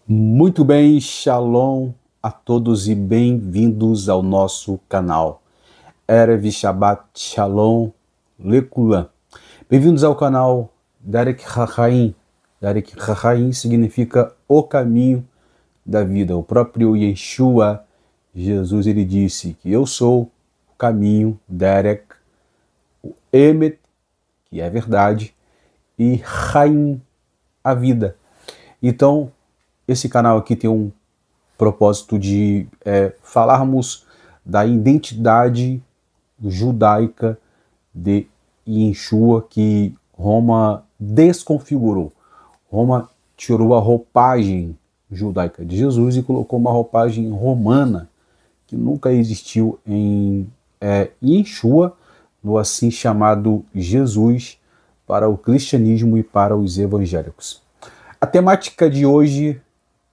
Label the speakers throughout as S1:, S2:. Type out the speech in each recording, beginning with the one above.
S1: Muito bem, shalom a todos e bem-vindos ao nosso canal. Erev Shabbat Shalom Lekulan. Bem-vindos ao canal Derek Hachaim. Derek Hachaim significa o caminho da vida. O próprio Yeshua, Jesus, ele disse que eu sou o caminho, Derek, o Emet, que é a verdade, e Chaim, a vida. Então, esse canal aqui tem um propósito de falarmos da identidade judaica de Yeshua que Roma desconfigurou. Roma tirou a roupagem judaica de Jesus e colocou uma roupagem romana que nunca existiu em Yeshua, no assim chamado Jesus, para o cristianismo e para os evangélicos. A temática de hoje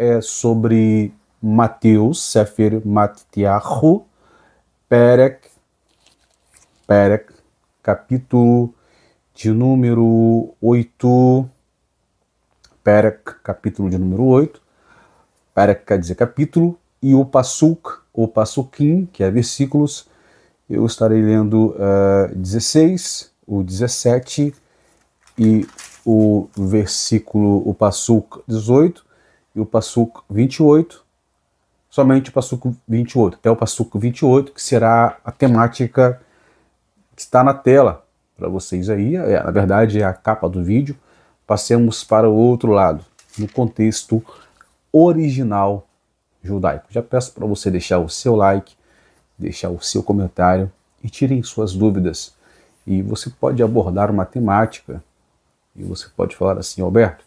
S1: é sobre Mateus, Sefer Mattiahu, Perek, capítulo de número 8, Perek, capítulo de número 8, Perek quer dizer capítulo, e o Pasukim, que é versículos, eu estarei lendo 16, o 17 e o versículo, o Pasuk 18 e o Pasuk 28, somente o Pasuk 28, até o Pasuk 28, que será a temática que está na tela para vocês aí, na verdade é a capa do vídeo. Passemos para o outro lado, no contexto original judaico. Já peço para você deixar o seu like, deixar o seu comentário e tirem suas dúvidas. E você pode abordar uma temática e você pode falar assim: Alberto,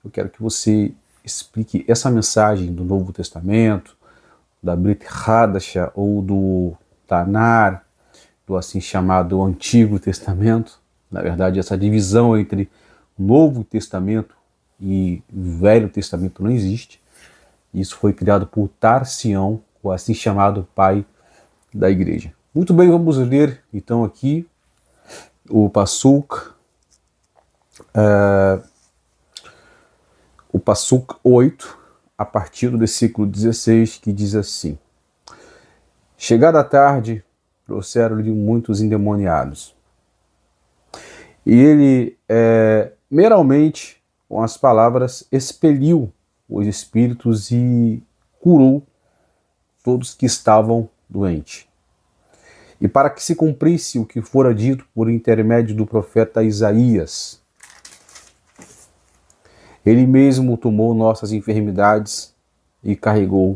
S1: eu quero que você explique essa mensagem do Novo Testamento, da Brit Hadasha ou do Tanar, do assim chamado Antigo Testamento. Na verdade, essa divisão entre Novo Testamento e Velho Testamento não existe. Isso foi criado por Tarsião, o assim chamado pai da igreja. Muito bem, vamos ler então aqui o Pasuk, o Pasuk 8, a partir do versículo 16, que diz assim: Chegada a tarde, trouxeram-lhe muitos endemoniados. E ele, meramente, com as palavras, expeliu os espíritos e curou todos que estavam doentes. E para que se cumprisse o que fora dito por intermédio do profeta Isaías, ele mesmo tomou nossas enfermidades e carregou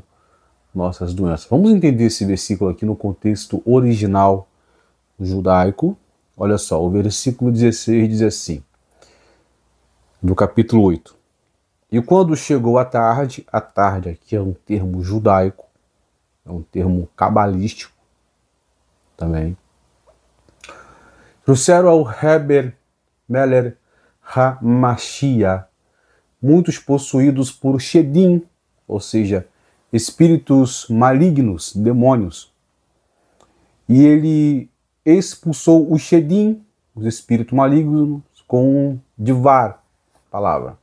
S1: nossas doenças. Vamos entender esse versículo aqui no contexto original judaico. Olha só, o versículo 16 diz assim, do capítulo 8. E quando chegou a tarde aqui é um termo judaico, é um termo cabalístico também, trouxeram ao Heber Meler HaMashiach muitos possuídos por Shedim, ou seja, espíritos malignos, demônios. E ele expulsou os Shedim, os espíritos malignos, com Divar, palavra.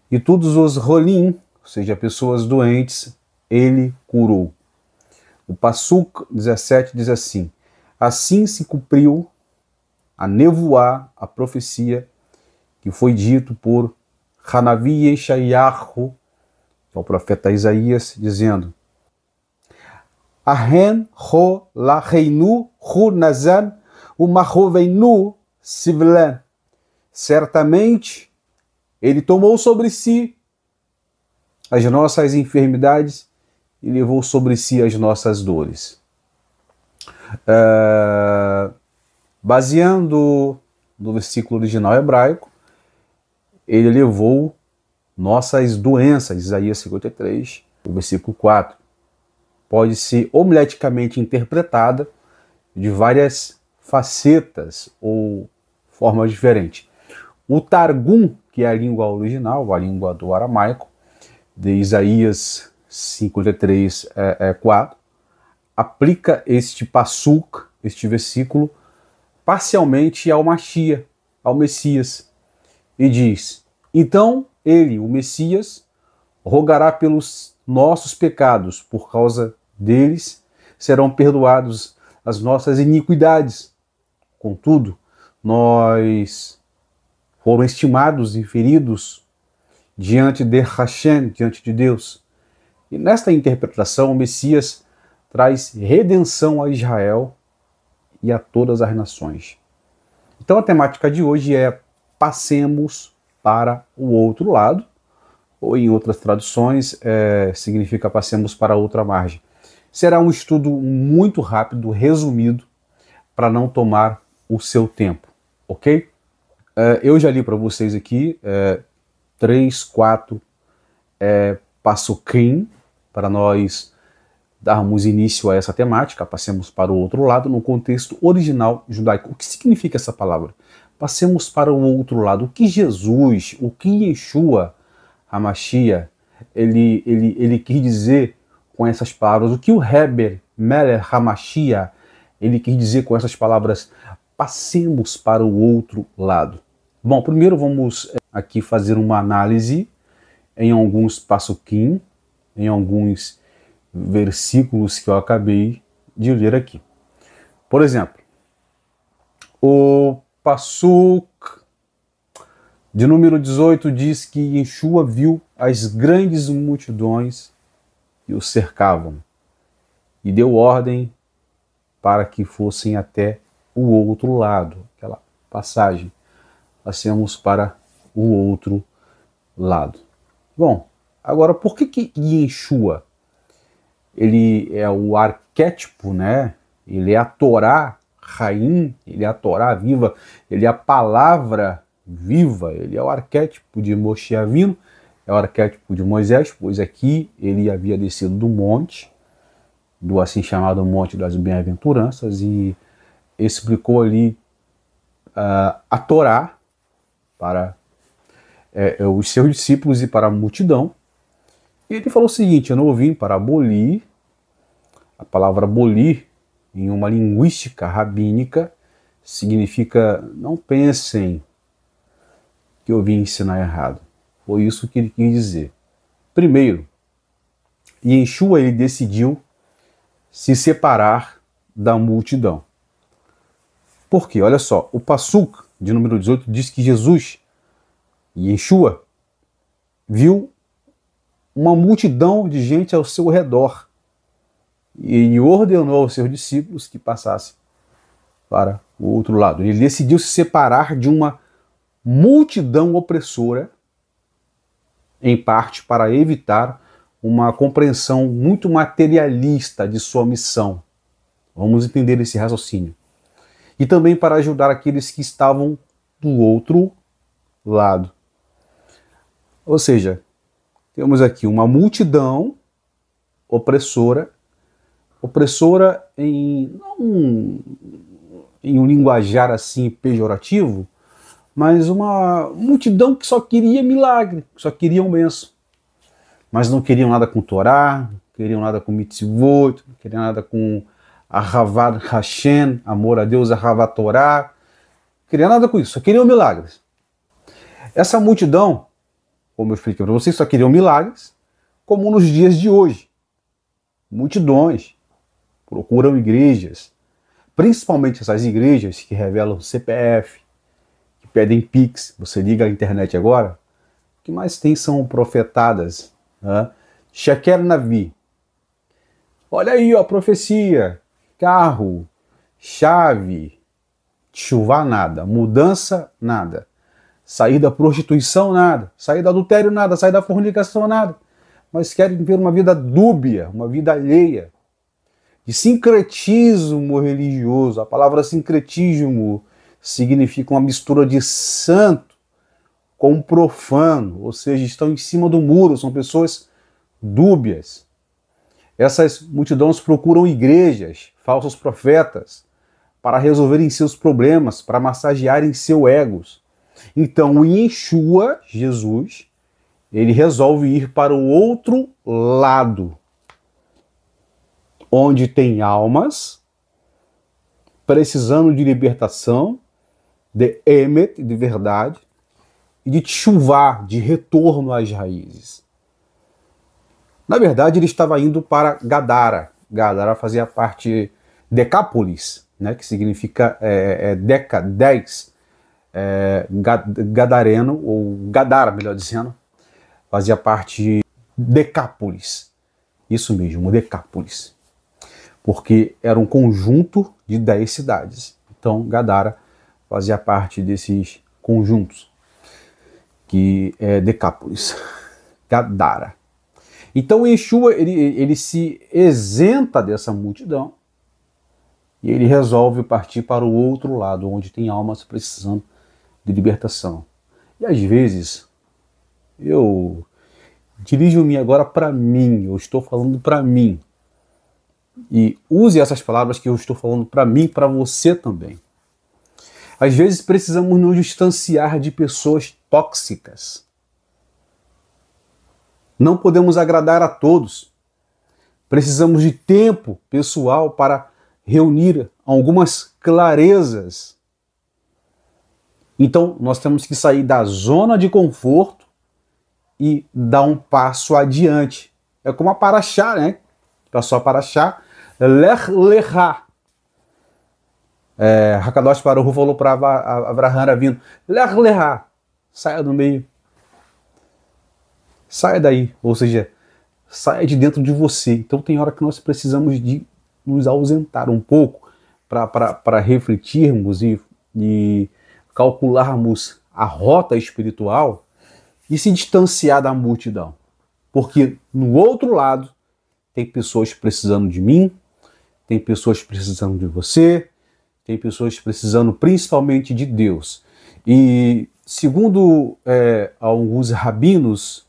S1: E todos os Rolim, ou seja, pessoas doentes, ele curou. O Pasuk 17 diz assim: assim se cumpriu a nevoar, a profecia que foi dito por Hanavi Yeshayahu, o profeta Isaías, dizendo: Ahen ho lacheinu hu nazan umahoveinu sivlen. Certamente ele tomou sobre si as nossas enfermidades e levou sobre si as nossas dores. Baseando no versículo original hebraico, ele levou nossas doenças, Isaías 53, o versículo 4. Pode ser homileticamente interpretada de várias facetas ou formas diferentes. O Targum, que é a língua original, a língua do aramaico, de Isaías 53, 4, aplica este Pasuk, este versículo, parcialmente ao Mashiach, ao Messias, e diz: então ele, o Messias, rogará pelos nossos pecados, por causa deles serão perdoados as nossas iniquidades. Contudo, nós foram estimados e feridos diante de Hashem, diante de Deus. E nesta interpretação, o Messias traz redenção a Israel e a todas as nações. Então a temática de hoje é passemos para o outro lado, ou em outras traduções significa passemos para outra margem. Será um estudo muito rápido, resumido, para não tomar o seu tempo, ok? Eu já li para vocês aqui 3, 4 passukim, para nós darmos início a essa temática, passemos para o outro lado, no contexto original judaico. O que significa essa palavra? Passemos para o outro lado. O que Jesus, o que Yeshua HaMashiach, ele quis dizer com essas palavras? O que o Heber Melech HaMashiach, ele quis dizer com essas palavras? Passemos para o outro lado. Bom, primeiro vamos aqui fazer uma análise em alguns passukim, em alguns versículos que eu acabei de ler aqui. Por exemplo, o Passuk de número 18 diz que Yeshua viu as grandes multidões que o cercavam e deu ordem para que fossem até o outro lado. Aquela passagem, passemos para o outro lado. Bom, agora por que Yeshua, ele é o arquétipo, né? Ele é a Torá Raim, ele é a Torá viva, ele é a palavra viva, ele é o arquétipo de Moshe Avinu, é o arquétipo de Moisés, pois aqui ele havia descido do monte, do assim chamado Monte das Bem-aventuranças, e explicou ali a Torá para os seus discípulos e para a multidão. E ele falou o seguinte: eu não vim para abolir. A palavra abolir, em uma linguística rabínica, significa não pensem que eu vim ensinar errado. Foi isso que ele quis dizer. Primeiro, Yeshua, ele decidiu se separar da multidão. Por quê? Olha só, o Passuk de número 18 diz que Jesus, Yeshua, viu uma multidão de gente ao seu redor e ordenou aos seus discípulos que passassem para o outro lado. Ele decidiu se separar de uma multidão opressora, em parte para evitar uma compreensão muito materialista de sua missão. Vamos entender esse raciocínio. E também para ajudar aqueles que estavam do outro lado. Ou seja, temos aqui uma multidão opressora não em um linguajar assim pejorativo, mas uma multidão que só queria milagre, só queriam bênção. Mas não queriam nada com Torá, não queriam nada com mitzvot, não queriam nada com Ahavat Hashem, amor a Deus, Ahavat Torá, não queriam nada com isso, só queriam milagres. Essa multidão, como eu expliquei para vocês, só queriam milagres, como nos dias de hoje. Multidões procuram igrejas, principalmente essas igrejas que revelam CPF, que pedem Pix. Você liga à internet agora, o que mais tem são profetadas. Sheker Navi. Olha aí, ó, profecia, carro, chave, chuva nada, mudança nada, sair da prostituição nada, sair do adultério nada, sair da fornicação nada, mas querem ver uma vida dúbia, uma vida alheia, de sincretismo religioso. A palavra sincretismo significa uma mistura de santo com profano, ou seja, estão em cima do muro, são pessoas dúbias. Essas multidões procuram igrejas, falsos profetas, para resolverem seus problemas, para massagearem seu egos. Então o Yeshua, Jesus, ele resolve ir para o outro lado, onde tem almas precisando de libertação, de emet, de verdade, e de tchuvá, de retorno às raízes. Na verdade, ele estava indo para Gadara. Gadara fazia parte Decápolis, né, que significa Deca, 10. Gadareno, ou Gadara, melhor dizendo, fazia parte Decápolis. Isso mesmo, Decápolis. Porque era um conjunto de 10 cidades. Então, Gadara fazia parte desses conjuntos, que é Decápolis. Gadara. Então, Yeshua, ele se isenta dessa multidão e ele resolve partir para o outro lado, onde tem almas precisando de libertação. E às vezes, eu dirijo-me agora para mim, eu estou falando para mim. E use essas palavras que eu estou falando para mim, para você também. Às vezes precisamos nos distanciar de pessoas tóxicas. Não podemos agradar a todos. Precisamos de tempo pessoal para reunir algumas clarezas. Então, nós temos que sair da zona de conforto e dar um passo adiante. É como a Paraxá, né? Passou a Paraxá, Lech Lechá. Hakadosh Baruch Hu falou para Avraham Avinu, Lech Lechá, saia do meio. Saia daí, ou seja, saia de dentro de você. Então tem hora que nós precisamos de nos ausentar um pouco para refletirmos e calcularmos a rota espiritual e se distanciar da multidão. Porque no outro lado tem pessoas precisando de mim, tem pessoas precisando de você, tem pessoas precisando principalmente de Deus. E segundo alguns rabinos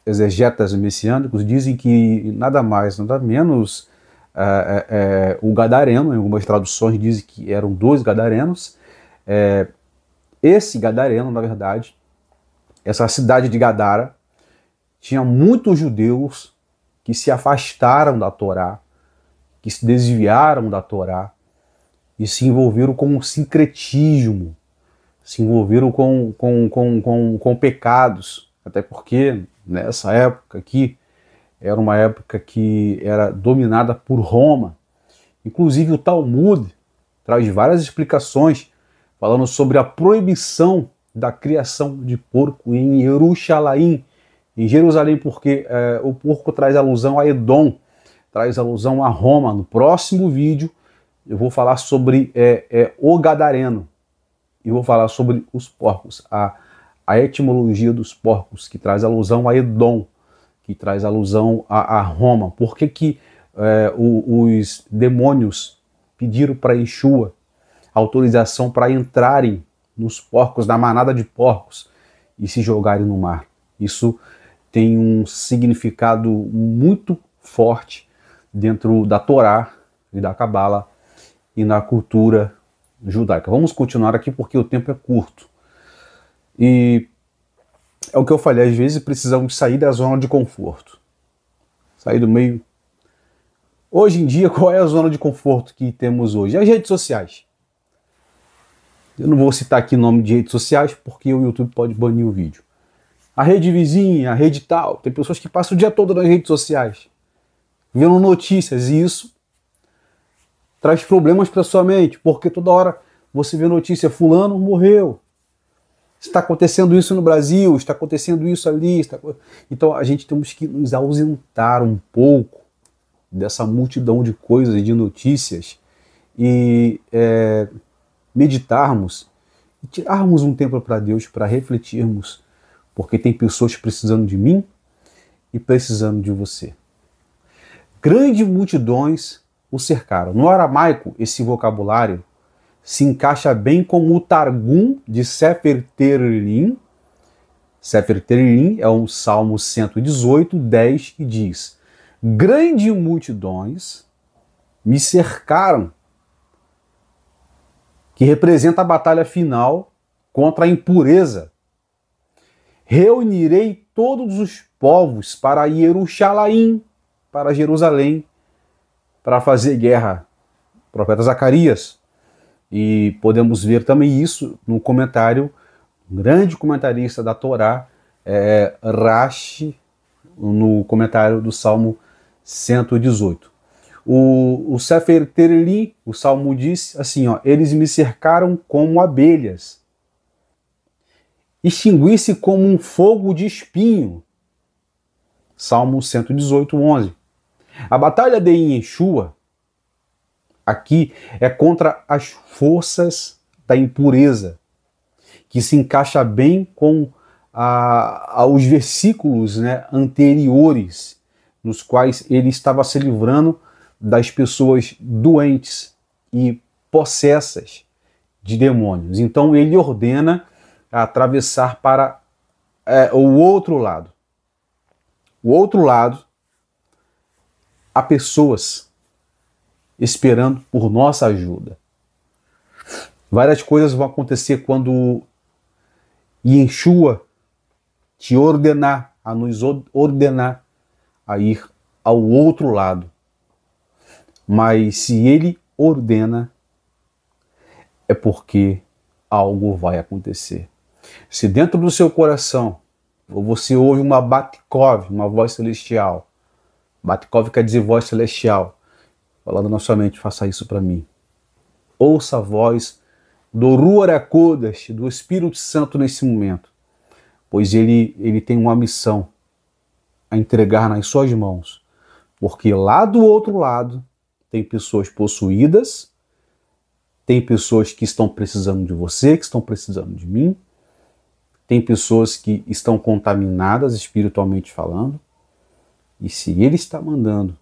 S1: exegetas messiânicos, dizem que nada mais, nada menos o gadareno, em algumas traduções dizem que eram 2 gadarenos. Esse gadareno, na verdade, essa cidade de Gadara, tinha muitos judeus que se afastaram da Torá, que se desviaram da Torá e se envolveram com o sincretismo, se envolveram com pecados, até porque nessa época aqui era uma época que era dominada por Roma. Inclusive o Talmud traz várias explicações falando sobre a proibição da criação de porco em Jerusalém, porque o porco traz alusão a Edom, traz alusão a Roma. No próximo vídeo eu vou falar sobre o gadareno, e vou falar sobre os porcos, a etimologia dos porcos, que traz alusão a Edom, que traz alusão a Roma. Por que os demônios pediram para Yeshua autorização para entrarem nos porcos, na manada de porcos, e se jogarem no mar? Isso tem um significado muito forte dentro da Torá e da Cabala e na cultura judaica. Vamos continuar aqui porque o tempo é curto. E é o que eu falei, às vezes precisamos sair da zona de conforto. Sair do meio. Hoje em dia, qual é a zona de conforto que temos hoje? As redes sociais. Eu não vou citar aqui nome de redes sociais porque o YouTube pode banir o vídeo. A rede vizinha, a rede tal. Tem pessoas que passam o dia todo nas redes sociais vendo notícias, e isso traz problemas para sua mente, porque toda hora você vê notícia, fulano morreu, está acontecendo isso no Brasil, está acontecendo isso ali. Então a gente temos que nos ausentar um pouco dessa multidão de coisas e de notícias e meditarmos e tirarmos um tempo para Deus, para refletirmos, porque tem pessoas precisando de mim e precisando de você. Grandes multidões o cercaram. No aramaico, esse vocabulário se encaixa bem com o Targum de Sefer Tehillim. Sefer Tehillim é um Salmo 118, 10, que diz: grandes multidões me cercaram, que representa a batalha final contra a impureza. Reunirei todos os povos para Jerusalém, para Jerusalém, para fazer guerra. Profeta Zacarias. E podemos ver também isso no comentário, um grande comentarista da Torá, Rashi, no comentário do Salmo 118. O Sefer Tereli, o Salmo diz assim, ó, eles me cercaram como abelhas, extinguir-se como um fogo de espinho. Salmo 118, 11. A batalha de Yeshua aqui é contra as forças da impureza, que se encaixa bem com os versículos, né, anteriores, nos quais ele estava se livrando das pessoas doentes e possessas de demônios. Então ele ordena atravessar para o outro lado. O outro lado, há pessoas esperando por nossa ajuda. Várias coisas vão acontecer quando Yeshua te ordenar, a nos ordenar a ir ao outro lado. Mas se ele ordena, é porque algo vai acontecer. Se dentro do seu coração você ouve uma Batkov, uma voz celestial, Batkov quer dizer voz celestial, falando na sua mente, faça isso para mim. Ouça a voz do Ruach HaKodesh, do Espírito Santo nesse momento, pois ele tem uma missão a entregar nas suas mãos, porque lá do outro lado tem pessoas possuídas, tem pessoas que estão precisando de você, que estão precisando de mim, tem pessoas que estão contaminadas espiritualmente falando, e se ele está mandando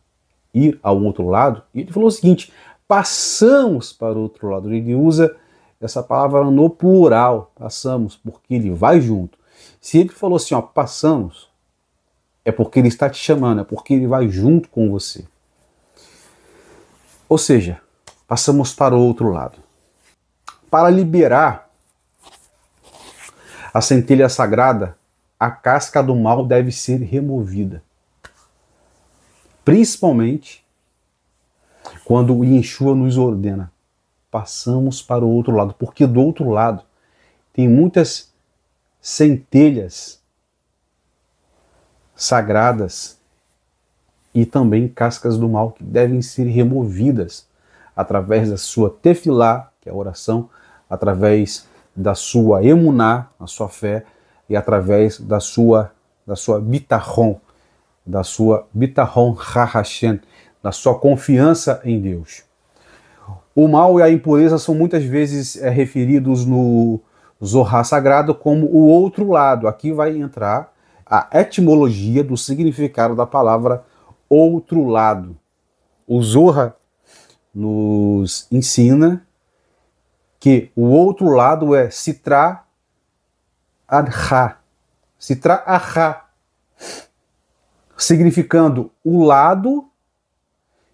S1: ir ao outro lado, ele falou o seguinte, passamos para o outro lado, ele usa essa palavra no plural, passamos, porque ele vai junto. Se ele falou assim, ó, passamos, é porque ele está te chamando, é porque ele vai junto com você. Ou seja, passamos para o outro lado. Para liberar a centelha sagrada, a casca do mal deve ser removida. Principalmente quando o Yeshua nos ordena, passamos para o outro lado, porque do outro lado tem muitas centelhas sagradas e também cascas do mal que devem ser removidas através da sua tefilá, que é a oração, através da sua emuná, a sua fé, e através da sua bitachon, da sua bitachon ha-Hashem, da sua confiança em Deus. O mal e a impureza são muitas vezes referidos no Zohar Sagrado como o outro lado. Aqui vai entrar a etimologia do significado da palavra outro lado. O Zohar nos ensina que o outro lado é Sitra Arha. Sitra Arha, significando o lado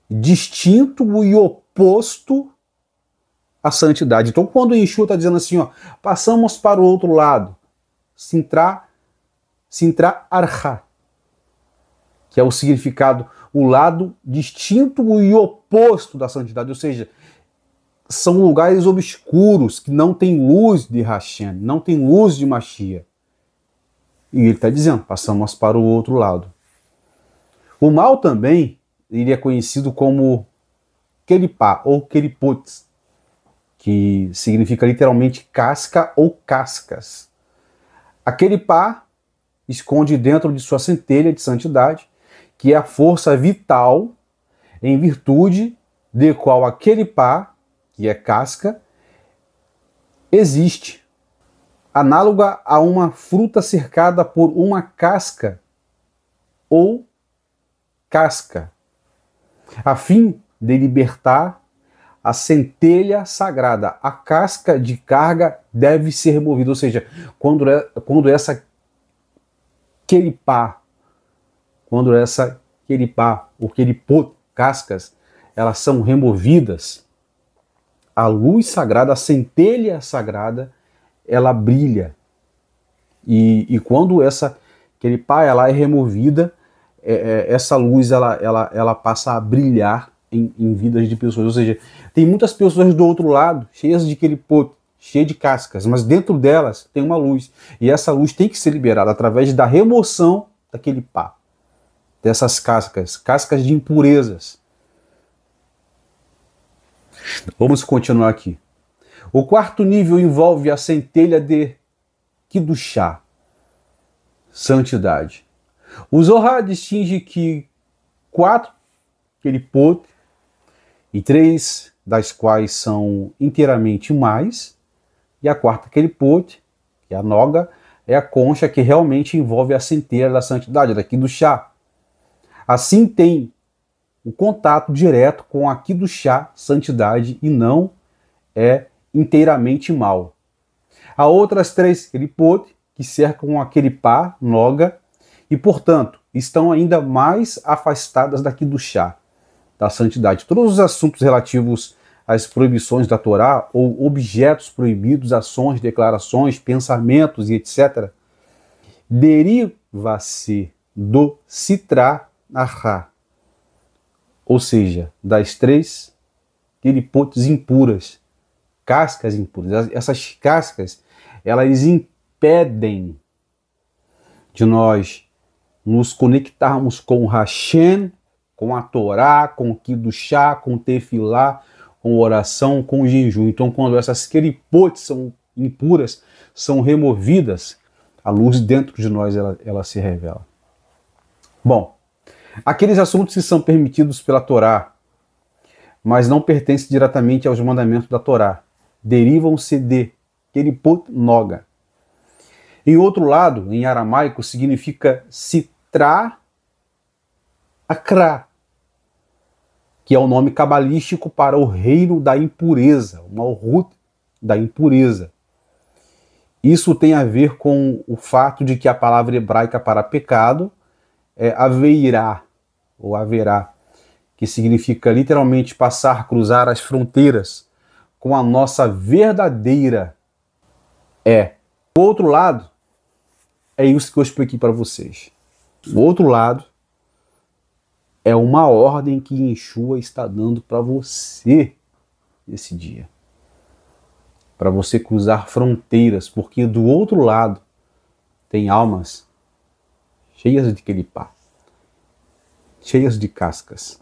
S1: distinto e oposto à santidade. Então, quando o Yeshua está dizendo assim, ó, passamos para o outro lado, Sitra Arha, que é o significado, o lado distinto e oposto da santidade, ou seja, são lugares obscuros, que não tem luz de Hashem, não tem luz de Mashiach. E ele está dizendo, passamos para o outro lado. O mal também, ele é conhecido como Kelipá, ou Kelipot, que significa literalmente casca ou cascas. A Kelipá esconde dentro de sua centelha de santidade, que é a força vital em virtude de qual a Kelipá, que é casca, existe, análoga a uma fruta cercada por uma casca ou casca, a fim de libertar a centelha sagrada. A casca de carga deve ser removida, ou seja, quando essa kelipá, ou kelipot, cascas, elas são removidas, a luz sagrada, a centelha sagrada, ela brilha. E quando essa kelipá ela é removida, essa luz ela passa a brilhar em vidas de pessoas. Ou seja, tem muitas pessoas do outro lado, cheias de kelipot, cheias de cascas, mas dentro delas tem uma luz. E essa luz tem que ser liberada através da remoção da kelipá. dessas cascas, cascas de impurezas. Vamos continuar aqui. O quarto nível envolve a centelha de Kedushá, santidade. O Zohar distingue que 4 Kelipot, e 3 das quais são inteiramente mais, e a quarta Kelipot, que é a Noga, é a concha que realmente envolve a centelha da santidade, da Kedushá. Assim tem o contato direto com a Kedushá, santidade, e não é inteiramente mal. Há outras 3 Kelipot que cercam a Kelipá, Noga, e, portanto, estão ainda mais afastadas da Kedushá, da santidade. Todos os assuntos relativos às proibições da Torá, ou objetos proibidos, ações, declarações, pensamentos e etc., deriva-se do Sitra Achá, ou seja, das 3 Kelipotes impuras, cascas impuras. Essas cascas, elas impedem de nós nos conectarmos com o Hashem, com a Torá, com o Kedushá, com o Tefilá, com oração, com o jejum. Então, quando essas Kelipotes são impuras, são removidas, a luz dentro de nós ela se revela. Bom, aqueles assuntos que são permitidos pela Torá, mas não pertencem diretamente aos mandamentos da Torá, derivam-se de Kelipot Noga. Em outro lado, em aramaico, significa Sitra Akra, que é o nome cabalístico para o reino da impureza, o Malhut da impureza. Isso tem a ver com o fato de que a palavra hebraica para pecado é aveirá, ou haverá, que significa literalmente passar, cruzar as fronteiras com a nossa verdadeira O outro lado é isso que eu expliquei para vocês. O outro lado é uma ordem que Yeshua está dando para você esse dia. Para você cruzar fronteiras, porque do outro lado tem almas cheias de Kelipá, cheias de cascas.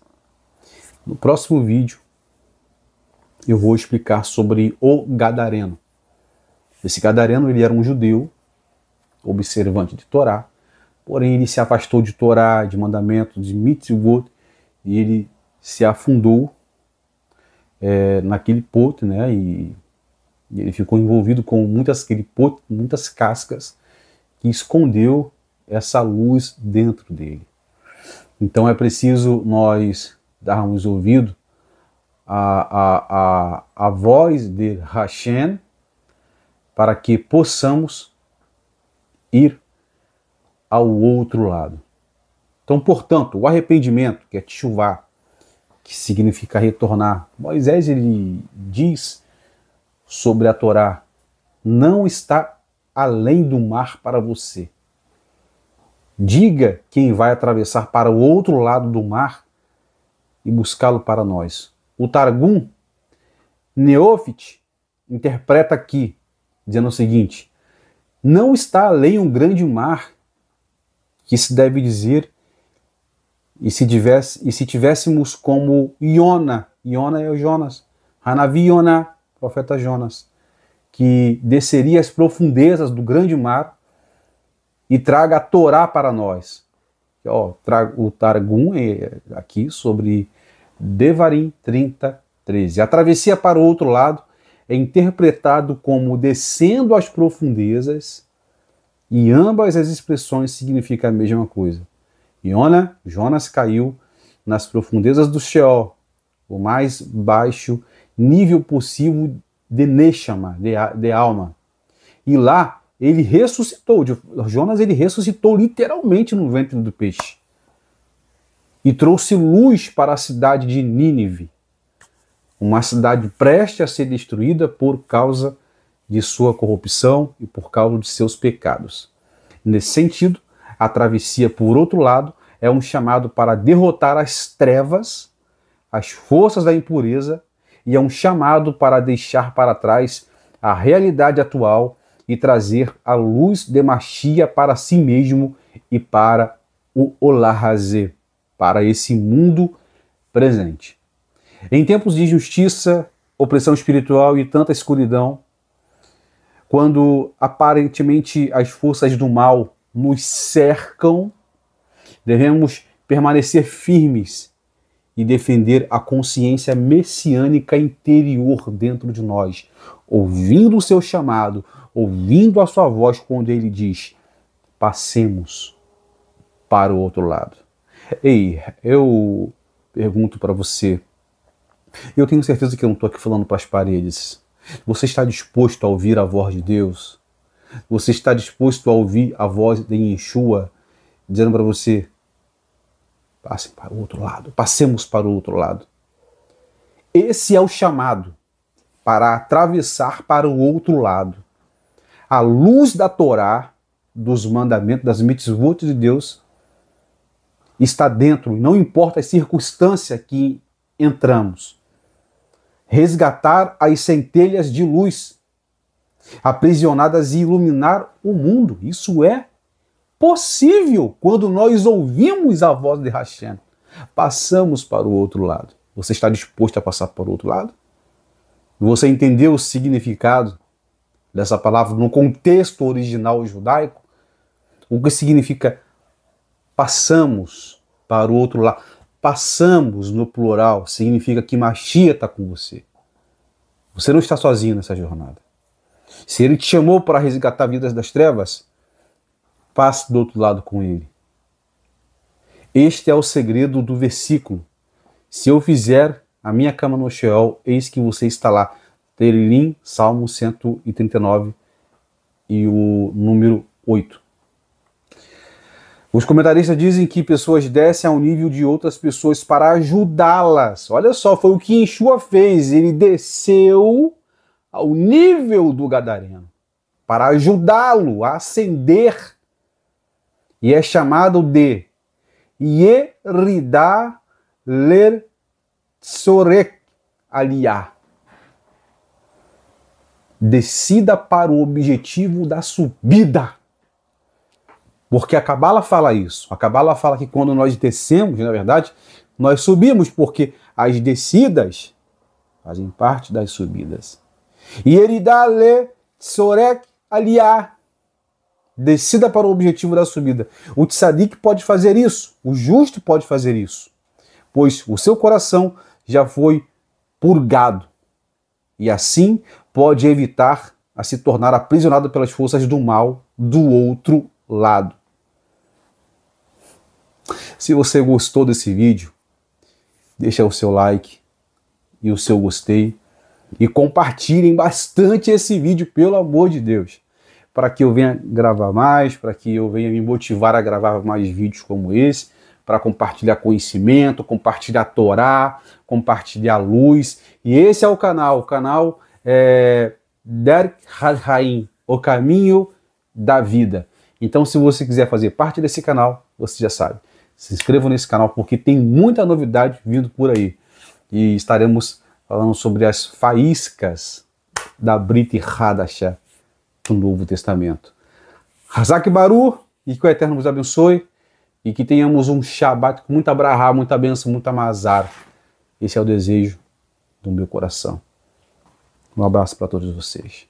S1: No próximo vídeo eu vou explicar sobre o Gadareno. Esse Gadareno, ele era um judeu observante de Torá, porém ele se afastou de Torá, de mandamentos, de mitzvot, e ele se afundou naquele pote, né? E ele ficou envolvido com muitas cascas que escondeu essa luz dentro dele. Então é preciso nós darmos ouvido à voz de Hashem para que possamos ir ao outro lado. Então, portanto, o arrependimento, que é teshuvá, que significa retornar, Moisés ele diz sobre a Torá, não está além do mar para você. Diga quem vai atravessar para o outro lado do mar e buscá-lo para nós. O Targum Neofit interpreta aqui, dizendo o seguinte: não está além um grande mar, que se deve dizer, e se tivéssemos como Iona é o Jonas, Hanavi Iona, profeta Jonas, que desceria às profundezas do grande mar e traga a Torá para nós. O Targum aqui sobre Devarim 30:13. A travessia para o outro lado é interpretado como descendo às profundezas, e ambas as expressões significam a mesma coisa. Jonas caiu nas profundezas do Sheol, o mais baixo nível possível de Neshama, de alma. E lá ele ressuscitou. Jonas ele ressuscitou literalmente no ventre do peixe. E trouxe luz para a cidade de Nínive, uma cidade prestes a ser destruída por causa de sua corrupção e por causa de seus pecados. Nesse sentido, a travessia, por outro lado, é um chamado para derrotar as trevas, as forças da impureza, e é um chamado para deixar para trás a realidade atual e trazer a luz de Machia para si mesmo e para o Olahazê, para esse mundo presente. Em tempos de injustiça, opressão espiritual e tanta escuridão, quando aparentemente as forças do mal nos cercam, devemos permanecer firmes e defender a consciência messiânica interior dentro de nós, ouvindo o seu chamado, ouvindo a sua voz quando ele diz: passemos para o outro lado. Ei, eu pergunto para você, eu tenho certeza que eu não estou aqui falando para as paredes. Você está disposto a ouvir a voz de Deus? Você está disposto a ouvir a voz de Yeshua dizendo para você: passem para o outro lado, passemos para o outro lado. Esse é o chamado para atravessar para o outro lado. A luz da Torá, dos mandamentos, das mitzvot de Deus, está dentro, não importa a circunstância que entramos. Resgatar as centelhas de luz aprisionadas e iluminar o mundo. Isso é possível quando nós ouvimos a voz de Hashem. Passamos para o outro lado. Você está disposto a passar para o outro lado? Você entendeu o significado dessa palavra no contexto original judaico? O que significa passamos para o outro lado? Passamos no plural significa que Mashiach está com você. Você não está sozinho nessa jornada. Se ele te chamou para resgatar vidas das trevas, passe do outro lado com ele. Este é o segredo do versículo. Se eu fizer a minha cama no Sheol, eis que você está lá. Terilim, Salmo 139 e o número 8. Os comentaristas dizem que pessoas descem ao nível de outras pessoas para ajudá-las. Olha só, foi o que Yeshua fez. Ele desceu ao nível do gadareno para ajudá-lo a ascender. E é chamado de Yerida Ler Tzorek Aliyah. Descida para o objetivo da subida. Porque a Cabala fala isso. A Cabala fala que quando nós descemos, na verdade, nós subimos, porque as descidas fazem parte das subidas. Yerida Le Tzorek Aliyah. Descida para o objetivo da subida. O tzadik pode fazer isso. O justo pode fazer isso. Pois o seu coração já foi purgado. E assim pode evitar a se tornar aprisionado pelas forças do mal do outro lado. Se você gostou desse vídeo, deixa o seu like e o seu gostei e compartilhem bastante esse vídeo, pelo amor de Deus, para que eu venha gravar mais, para que eu venha me motivar a gravar mais vídeos como esse, para compartilhar conhecimento, compartilhar Torá, compartilhar luz. E esse é o canal Derek Haim, o caminho da vida. Então, se você quiser fazer parte desse canal, você já sabe. Se inscreva nesse canal porque tem muita novidade vindo por aí. E estaremos falando sobre as faíscas da Brit Hadashah do Novo Testamento. Hazak Baru, e que o Eterno vos abençoe e que tenhamos um Shabbat com muita brahá, muita bênção, muita mazar. Esse é o desejo do meu coração. Um abraço para todos vocês.